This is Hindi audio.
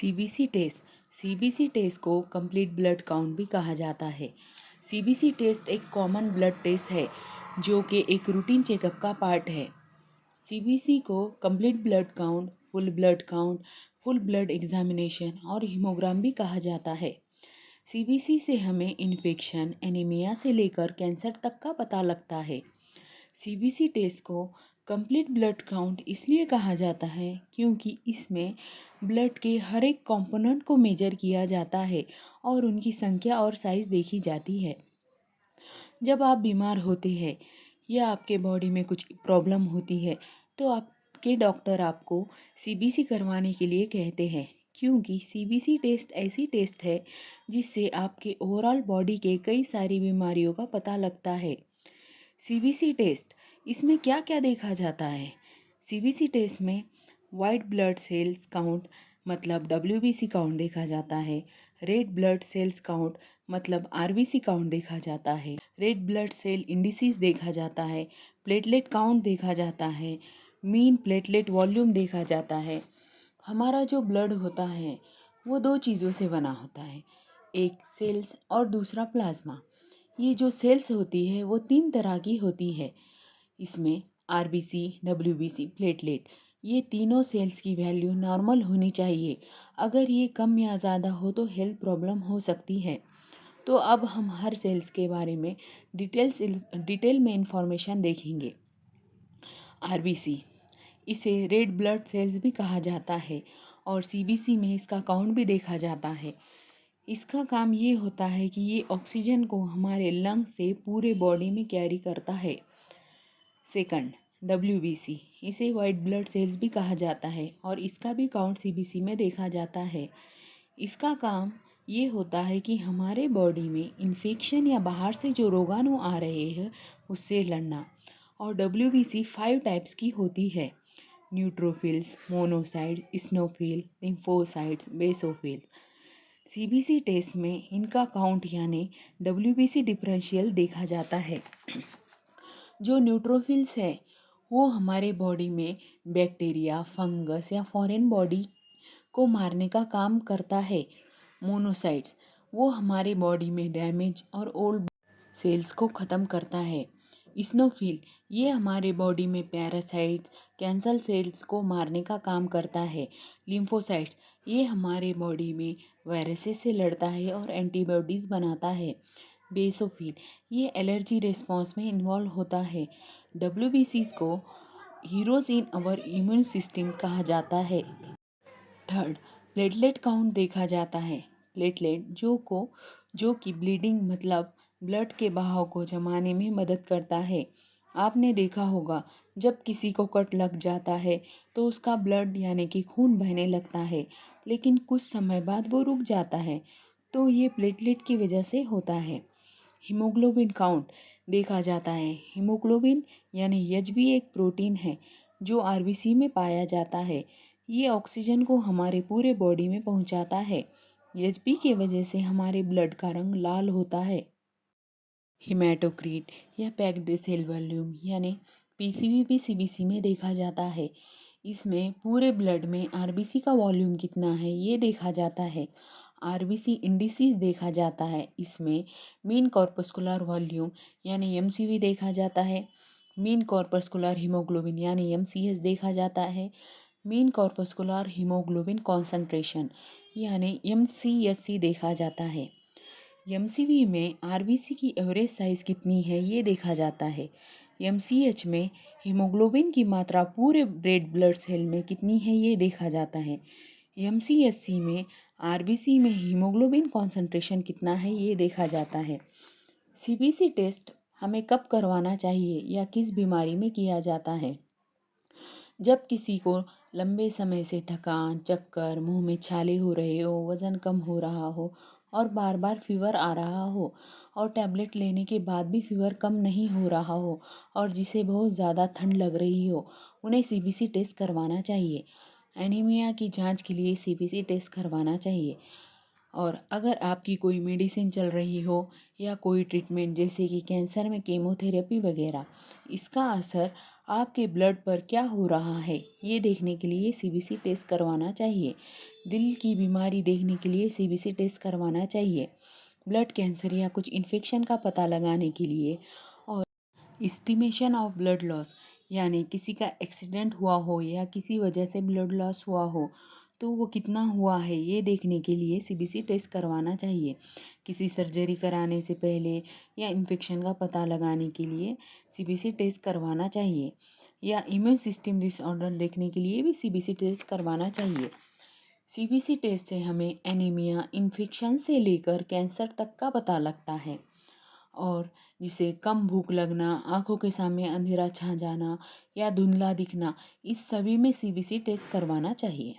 CBC test. सीबीसी टेस्ट को कंप्लीट ब्लड काउंट भी कहा जाता है। सीबीसी टेस्ट एक कॉमन ब्लड टेस्ट है जो कि एक रूटीन चेकअप का पार्ट है। सीबीसी को complete blood count, full blood examination और हीमोग्राम भी कहा जाता है। सीबीसी से हमें इन्फेक्शन, एनीमिया से लेकर कैंसर तक का पता लगता है। सीबीसी टेस्ट को कंप्लीट ब्लड काउंट इसलिए कहा जाता है क्योंकि इसमें ब्लड के हर एक कंपोनेंट को मेजर किया जाता है और उनकी संख्या और साइज देखी जाती है। जब आप बीमार होते हैं या आपके बॉडी में कुछ प्रॉब्लम होती है तो आपके डॉक्टर आपको सीबीसी करवाने के लिए कहते हैं, क्योंकि सीबीसी टेस्ट ऐसी टेस्ट है जिससे आपके ओवरऑल बॉडी के कई सारी बीमारियों का पता लगता है। सीबीसी टेस्ट, इसमें क्या क्या देखा जाता है? सीबीसी टेस्ट में वाइट ब्लड सेल्स काउंट मतलब डब्ल्यूबीसी काउंट देखा जाता है। रेड ब्लड सेल्स काउंट मतलब आरबीसी काउंट देखा जाता है। रेड ब्लड सेल इंडिसेस देखा जाता है। प्लेटलेट काउंट देखा जाता है। मीन प्लेटलेट वॉल्यूम देखा जाता है। हमारा जो ब्लड होता है वो दो चीज़ों से बना होता है, एक सेल्स और दूसरा प्लाज्मा। ये जो सेल्स होती है वो 3 तरह की होती है। इसमें आरबीसी, डब्ल्यूबीसी, प्लेटलेट, ये तीनों सेल्स की वैल्यू नॉर्मल होनी चाहिए। अगर ये कम या ज़्यादा हो तो हेल्थ प्रॉब्लम हो सकती है। तो अब हम हर सेल्स के बारे में डिटेल में इंफॉर्मेशन देखेंगे। आरबीसी, इसे रेड ब्लड सेल्स भी कहा जाता है और सीबीसी में इसका काउंट भी देखा जाता है। इसका काम ये होता है कि ये ऑक्सीजन को हमारे लंग से पूरे बॉडी में कैरी करता है। सेकंड, डब्ल्यूबीसी, इसे वाइट ब्लड सेल्स भी कहा जाता है और इसका भी काउंट सीबीसी में देखा जाता है। इसका काम ये होता है कि हमारे बॉडी में इन्फेक्शन या बाहर से जो रोगाणु आ रहे हैं उससे लड़ना। और डब्ल्यूबीसी 5 टाइप्स की होती है: neutrophils, monocyte, eosinophil, lymphocytes, basophil. CBC test में इनका काउंट यानी डब्ल्यूबीसी डिफरेंशियल देखा जाता है। जो न्यूट्रोफिल्स है वो हमारे बॉडी में बैक्टीरिया, फंगस या फॉरेन बॉडी को मारने का काम करता है। मोनोसाइट्स, वो हमारे बॉडी में डैमेज और ओल्ड सेल्स को ख़त्म करता है। स्नोफिल, ये हमारे बॉडी में पैरासाइट्स, कैंसर सेल्स को मारने का काम करता है। लिम्फोसाइट्स, ये हमारे बॉडी में वायरसेस से लड़ता है और एंटीबॉडीज़ बनाता है। बेसोफिल, ये एलर्जी रिस्पॉन्स में इन्वॉल्व होता है। डब्ल्यूबीसी को heroes in our immune system कहा जाता है। थर्ड, प्लेटलेट काउंट देखा जाता है। प्लेटलेट जो कि ब्लीडिंग मतलब ब्लड के बहाव को जमाने में मदद करता है। आपने देखा होगा जब किसी को कट लग जाता है तो उसका ब्लड यानी कि खून बहने लगता है, लेकिन कुछ समय बाद वो रुक जाता है, तो ये प्लेटलेट की वजह से होता है। हीमोग्लोबिन काउंट देखा जाता है। हीमोग्लोबिन यानी एचबी एक प्रोटीन है जो आरबीसी में पाया जाता है। ये ऑक्सीजन को हमारे पूरे बॉडी में पहुंचाता है। एचबी की वजह से हमारे ब्लड का रंग लाल होता है। हिमेटोक्रीट या पैक्ड सेल वॉल्यूम यानी पीसीवी भी सीबीसी में देखा जाता है। इसमें पूरे ब्लड में आरबीसी का वॉल्यूम कितना है ये देखा जाता है। आरबीसी इंडिसेस देखा जाता है। इसमें मीन कॉर्पस्कुलर वॉल्यूम यानी एमसीवी देखा जाता है। मीन कॉर्पस्कुलर हीमोग्लोबिन यानी एमसीएच देखा जाता है। मीन कॉर्पस्कुलर हीमोग्लोबिन कॉन्सेंट्रेशन यानी एमसीएचसी देखा जाता है। एमसीवी में आरबीसी की एवरेज साइज़ कितनी है ये देखा जाता है। एमसीएच में हीमोग्लोबिन की मात्रा पूरे रेड ब्लड सेल में कितनी है ये देखा जाता है। एमसीएचसी में आरबीसी में हीमोग्लोबिन कॉन्सेंट्रेशन कितना है ये देखा जाता है। सीबीसी टेस्ट हमें कब करवाना चाहिए या किस बीमारी में किया जाता है? जब किसी को लंबे समय से थकान, चक्कर, मुंह में छाले हो रहे हो, वज़न कम हो रहा हो और बार बार फीवर आ रहा हो और टैबलेट लेने के बाद भी फीवर कम नहीं हो रहा हो और जिसे बहुत ज़्यादा ठंड लग रही हो, उन्हें सीबीसी टेस्ट करवाना चाहिए। एनीमिया की जांच के लिए सीबीसी टेस्ट करवाना चाहिए। और अगर आपकी कोई मेडिसिन चल रही हो या कोई ट्रीटमेंट जैसे कि कैंसर में कीमोथेरेपी वगैरह, इसका असर आपके ब्लड पर क्या हो रहा है ये देखने के लिए सीबीसी टेस्ट करवाना चाहिए। दिल की बीमारी देखने के लिए सीबीसी टेस्ट करवाना चाहिए। ब्लड कैंसर या कुछ इन्फेक्शन का पता लगाने के लिए। और एस्टिमेशन ऑफ ब्लड लॉस, यानी किसी का एक्सीडेंट हुआ हो या किसी वजह से ब्लड लॉस हुआ हो तो वो कितना हुआ है ये देखने के लिए सीबीसी टेस्ट करवाना चाहिए। किसी सर्जरी कराने से पहले या इन्फेक्शन का पता लगाने के लिए सीबीसी टेस्ट करवाना चाहिए। या इम्यून सिस्टम डिसऑर्डर देखने के लिए भी सीबीसी टेस्ट करवाना चाहिए। सीबीसी टेस्ट से हमें एनीमिया, इन्फेक्शन से लेकर कैंसर तक का पता लगता है। और जिसे कम भूख लगना, आंखों के सामने अंधेरा छा जाना या धुंधला दिखना, इस सभी में सीबीसी टेस्ट करवाना चाहिए।